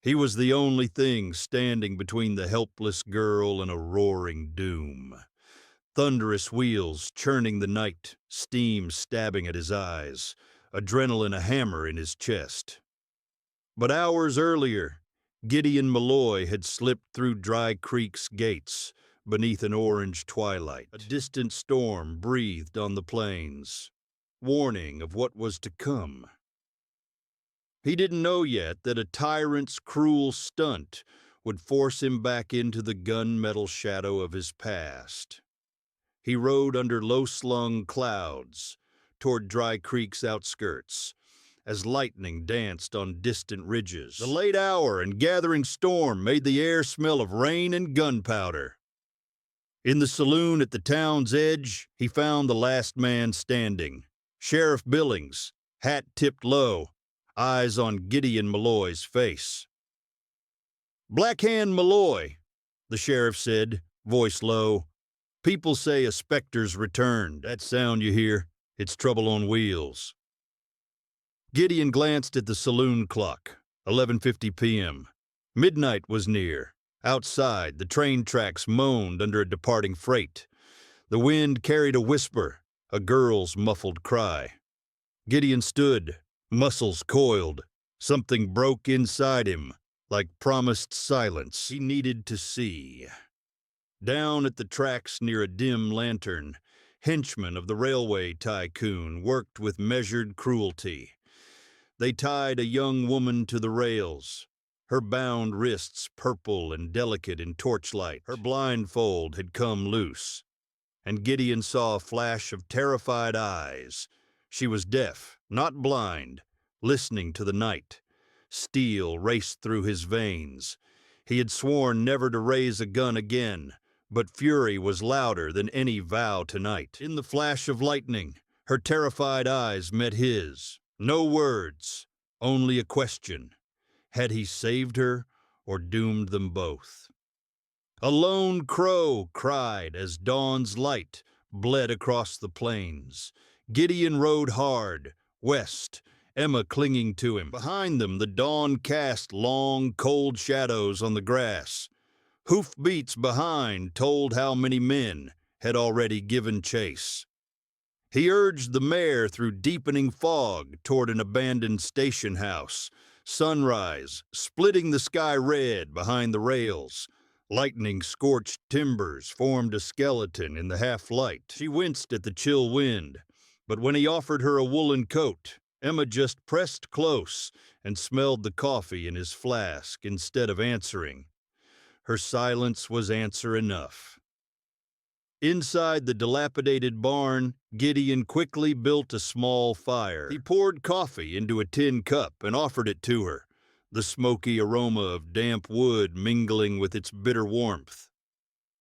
He was the only thing standing between the helpless girl and a roaring doom. Thunderous wheels churning the night, steam stabbing at his eyes, adrenaline a hammer in his chest. But hours earlier, Gideon Malloy had slipped through Dry Creek's gates beneath an orange twilight. A distant storm breathed on the plains, warning of what was to come. He didn't know yet that a tyrant's cruel stunt would force him back into the gunmetal shadow of his past. He rode under low-slung clouds toward Dry Creek's outskirts as lightning danced on distant ridges. The late hour and gathering storm made the air smell of rain and gunpowder. In the saloon at the town's edge, he found the last man standing, Sheriff Billings, hat tipped low, eyes on Gideon Malloy's face. "Blackhand Malloy," the sheriff said, voice low. "People say a specter's returned. That sound you hear, it's trouble on wheels." Gideon glanced at the saloon clock, 11:50 p.m. Midnight was near. Outside, the train tracks moaned under a departing freight. The wind carried a whisper, a girl's muffled cry. Gideon stood, muscles coiled. Something broke inside him, like promised silence he needed to see. Down at the tracks near a dim lantern, henchmen of the railway tycoon worked with measured cruelty. They tied a young woman to the rails, her bound wrists purple and delicate in torchlight. Her blindfold had come loose, and Gideon saw a flash of terrified eyes. She was deaf, not blind, listening to the night. Steel raced through his veins. He had sworn never to raise a gun again, but fury was louder than any vow tonight. In the flash of lightning, her terrified eyes met his. No words, only a question. Had he saved her or doomed them both? A lone crow cried as dawn's light bled across the plains. Gideon rode hard, west, Emma clinging to him. Behind them, the dawn cast long, cold shadows on the grass. Hoofbeats behind told how many men had already given chase. He urged the mare through deepening fog toward an abandoned station house. Sunrise, splitting the sky red behind the rails. Lightning-scorched timbers formed a skeleton in the half-light. She winced at the chill wind, but when he offered her a woolen coat, Emma just pressed close and smelled the coffee in his flask instead of answering. Her silence was answer enough. Inside the dilapidated barn, Gideon quickly built a small fire. He poured coffee into a tin cup and offered it to her, the smoky aroma of damp wood mingling with its bitter warmth.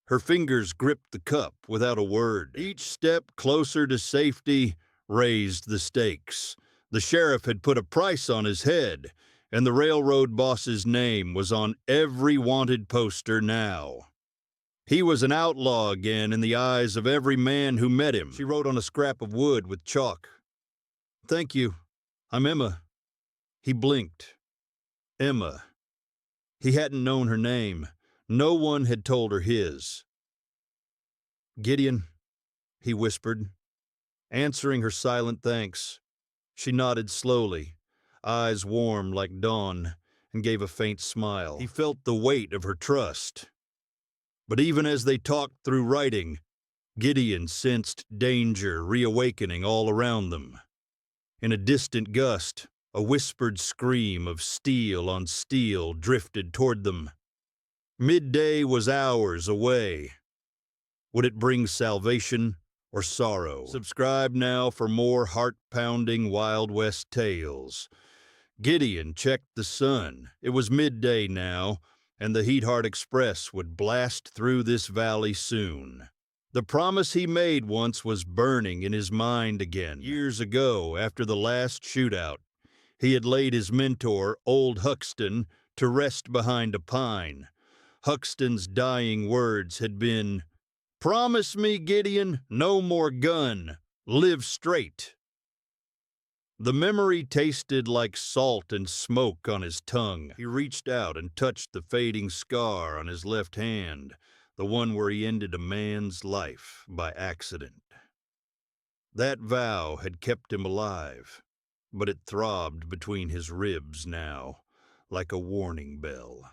Her fingers gripped the cup without a word. Each step closer to safety raised the stakes. The sheriff had put a price on his head, and the railroad boss's name was on every wanted poster now. He was an outlaw again in the eyes of every man who met him. She wrote on a scrap of wood with chalk. "Thank you. I'm Emma." He blinked. Emma. He hadn't known her name. No one had told her his. "Gideon," he whispered, answering her silent thanks. She nodded slowly, eyes warm like dawn, and gave a faint smile. He felt the weight of her trust. But even as they talked through writing, Gideon sensed danger reawakening all around them. In a distant gust, a whispered scream of steel on steel drifted toward them. Midday was hours away. Would it bring salvation or sorrow? Subscribe now for more heart-pounding Wild West tales. Gideon checked the sun. It was midday now, and the Heatheart Express would blast through this valley soon. The promise he made once was burning in his mind again. Years ago, after the last shootout, he had laid his mentor, old Huxton, to rest behind a pine. Huxton's dying words had been, "Promise me, Gideon, no more gun. Live straight." The memory tasted like salt and smoke on his tongue. He reached out and touched the fading scar on his left hand, the one where he ended a man's life by accident. That vow had kept him alive, but it throbbed between his ribs now, like a warning bell.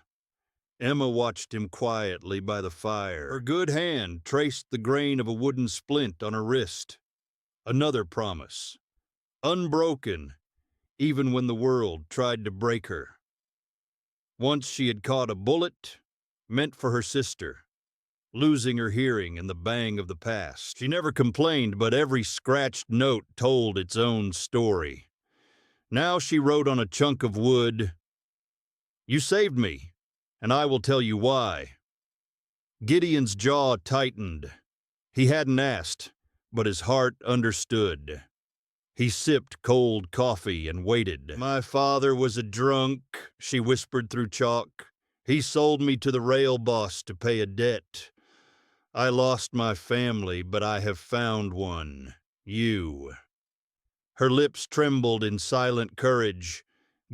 Emma watched him quietly by the fire. Her good hand traced the grain of a wooden splint on her wrist. Another promise, unbroken, even when the world tried to break her. Once she had caught a bullet, meant for her sister, losing her hearing in the bang of the past. She never complained, but every scratched note told its own story. Now she wrote on a chunk of wood, "You saved me, and I will tell you why." Gideon's jaw tightened. He hadn't asked, but his heart understood. He sipped cold coffee and waited. "My father was a drunk," she whispered through chalk. "He sold me to the rail boss to pay a debt. I lost my family, but I have found one. You." Her lips trembled in silent courage.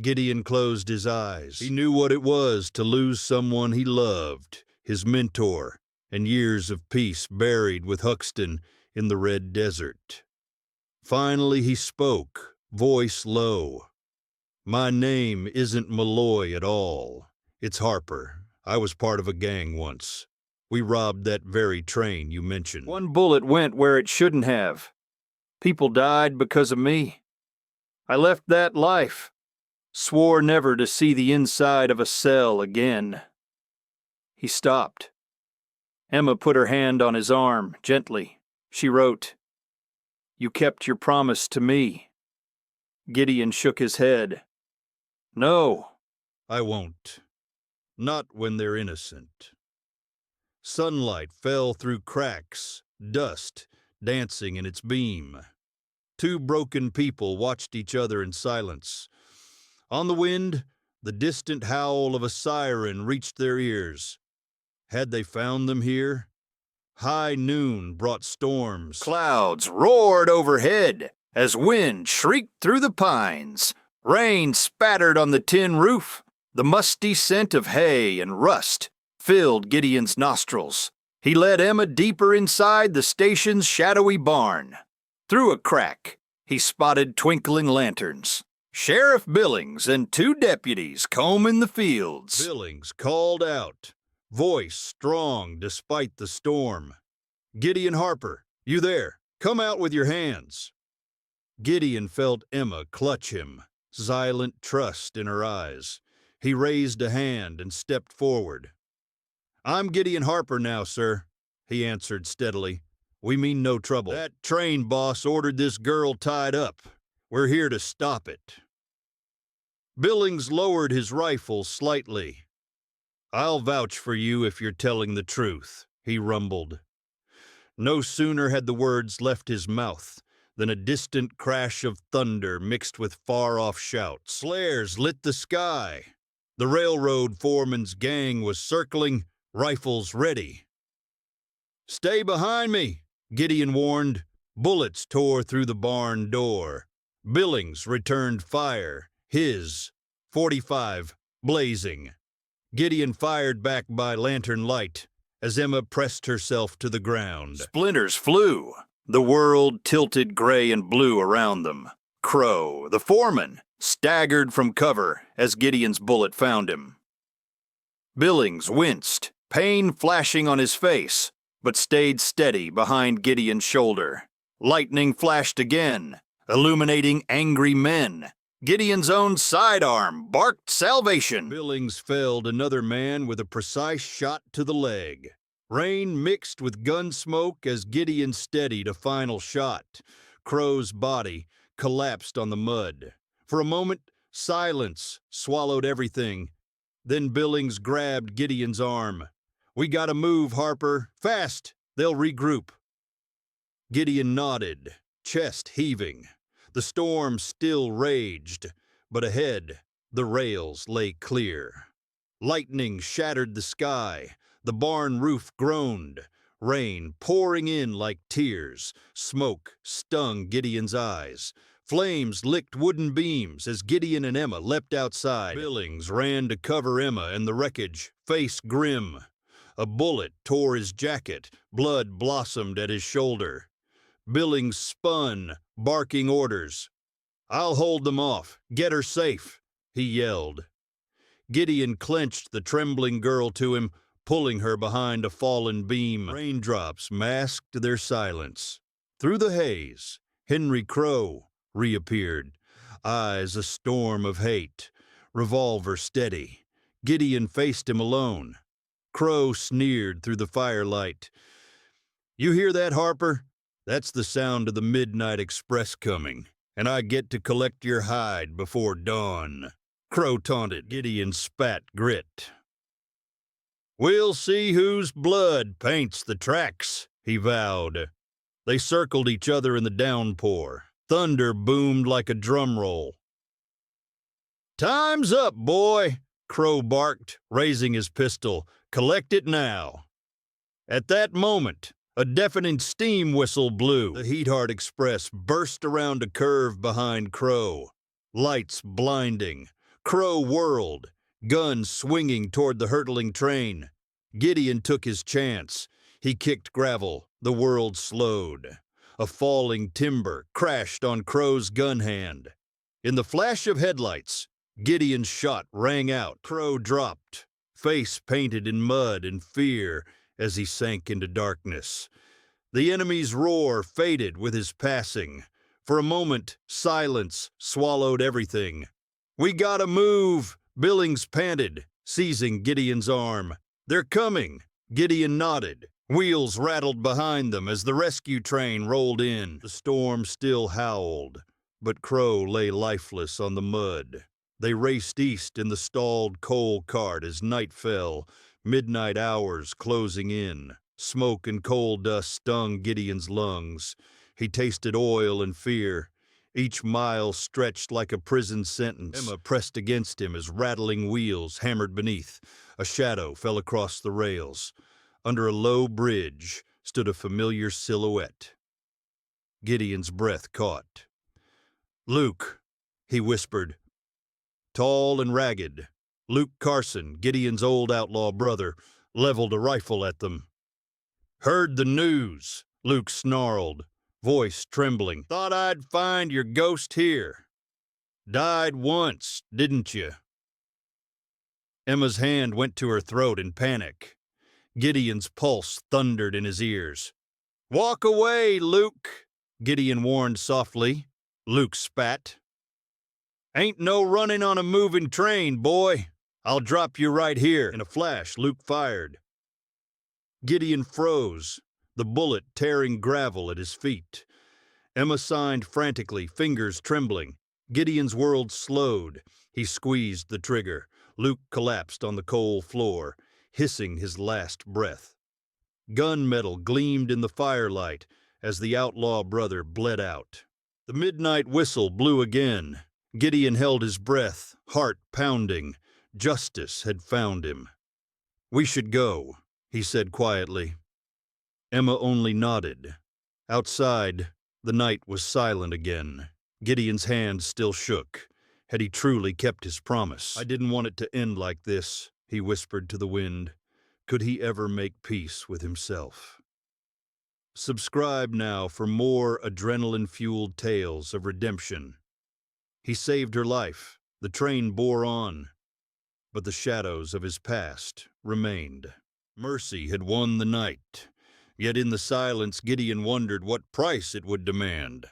Gideon closed his eyes. He knew what it was to lose someone he loved, his mentor, and years of peace buried with Huxton in the Red Desert. Finally he spoke, voice low. "My name isn't Malloy at all. It's Harper. I was part of a gang once. We robbed that very train you mentioned." One bullet went where it shouldn't have. People died because of me. I left that life. Swore never to see the inside of a cell again. He stopped. Emma put her hand on his arm, gently. She wrote, "You kept your promise to me." Gideon shook his head. "No." "I won't. Not when they're innocent." Sunlight fell through cracks, dust dancing in its beam. Two broken people watched each other in silence. On the wind, the distant howl of a siren reached their ears. Had they found them here? High noon brought storms. Clouds roared overhead as wind shrieked through the pines. Rain spattered on the tin roof. The musty scent of hay and rust filled Gideon's nostrils. He led Emma deeper inside the station's shadowy barn. Through a crack, he spotted twinkling lanterns. Sheriff Billings and two deputies combing the fields. Billings called out, voice strong despite the storm. "Gideon Harper, you there? Come out with your hands." Gideon felt Emma clutch him, silent trust in her eyes. He raised a hand and stepped forward. "I'm Gideon Harper now, sir," he answered steadily. "We mean no trouble. That train boss ordered this girl tied up. We're here to stop it." Billings lowered his rifle slightly. "I'll vouch for you if you're telling the truth," he rumbled. No sooner had the words left his mouth than a distant crash of thunder mixed with far-off shouts. Flares lit the sky. The railroad foreman's gang was circling, rifles ready. "Stay behind me," Gideon warned. Bullets tore through the barn door. Billings returned fire, his .45 blazing. Gideon fired back by lantern light as Emma pressed herself to the ground. Splinters flew. The world tilted gray and blue around them. Crow, the foreman, staggered from cover as Gideon's bullet found him. Billings winced, pain flashing on his face, but stayed steady behind Gideon's shoulder. Lightning flashed again, illuminating angry men. Gideon's own sidearm barked salvation. Billings felled another man with a precise shot to the leg. Rain mixed with gun smoke as Gideon steadied a final shot. Crow's body collapsed on the mud. For a moment, silence swallowed everything. Then Billings grabbed Gideon's arm. "We gotta move, Harper. Fast! They'll regroup." Gideon nodded, chest heaving. The storm still raged, but ahead, the rails lay clear. Lightning shattered the sky. The barn roof groaned. Rain pouring in like tears. Smoke stung Gideon's eyes. Flames licked wooden beams as Gideon and Emma leapt outside. Billings ran to cover Emma and the wreckage, face grim. A bullet tore his jacket, blood blossomed at his shoulder. Billings spun, barking orders. "I'll hold them off. Get her safe," he yelled. Gideon clenched the trembling girl to him, pulling her behind a fallen beam. Raindrops masked their silence. Through the haze, Henry Crow reappeared, eyes a storm of hate, revolver steady. Gideon faced him alone. Crow sneered through the firelight. "You hear that, Harper? That's the sound of the Midnight Express coming, and I get to collect your hide before dawn." Crow taunted. Gideon spat grit. "We'll see whose blood paints the tracks," he vowed. They circled each other in the downpour. Thunder boomed like a drum roll. "Time's up, boy," Crow barked, raising his pistol. "Collect it now." At that moment, a deafening steam whistle blew. The Heatheart Express burst around a curve behind Crow. Lights blinding. Crow whirled, gun swinging toward the hurtling train. Gideon took his chance. He kicked gravel. The world slowed. A falling timber crashed on Crow's gun hand. In the flash of headlights, Gideon's shot rang out. Crow dropped, face painted in mud and fear as he sank into darkness. The enemy's roar faded with his passing. For a moment, silence swallowed everything. "We gotta move," Billings panted, seizing Gideon's arm. "They're coming." Gideon nodded. Wheels rattled behind them as the rescue train rolled in. The storm still howled, but Crow lay lifeless on the mud. They raced east in the stalled coal cart as night fell, midnight hours closing in. Smoke and coal dust stung Gideon's lungs. He tasted oil and fear. Each mile stretched like a prison sentence. Emma pressed against him as rattling wheels hammered beneath. A shadow fell across the rails. Under a low bridge stood a familiar silhouette. Gideon's breath caught. "Luke," he whispered. Tall and ragged, Luke Carson, Gideon's old outlaw brother, leveled a rifle at them. "Heard the news," Luke snarled, voice trembling. "Thought I'd find your ghost here. Died once, didn't you?" Emma's hand went to her throat in panic. Gideon's pulse thundered in his ears. "Walk away, Luke," Gideon warned softly. Luke spat. "Ain't no running on a moving train, boy. I'll drop you right here." In a flash, Luke fired. Gideon froze, the bullet tearing gravel at his feet. Emma signed frantically, fingers trembling. Gideon's world slowed. He squeezed the trigger. Luke collapsed on the coal floor, hissing his last breath. Gunmetal gleamed in the firelight as the outlaw brother bled out. The midnight whistle blew again. Gideon held his breath, heart pounding. Justice had found him. "We should go," he said quietly. Emma only nodded. Outside, the night was silent again. Gideon's hand still shook. Had he truly kept his promise? "I didn't want it to end like this," he whispered to the wind. Could he ever make peace with himself? Subscribe now for more adrenaline-fueled tales of redemption. He saved her life. The train bore on, but the shadows of his past remained. Mercy had won the night, yet in the silence Gideon wondered what price it would demand.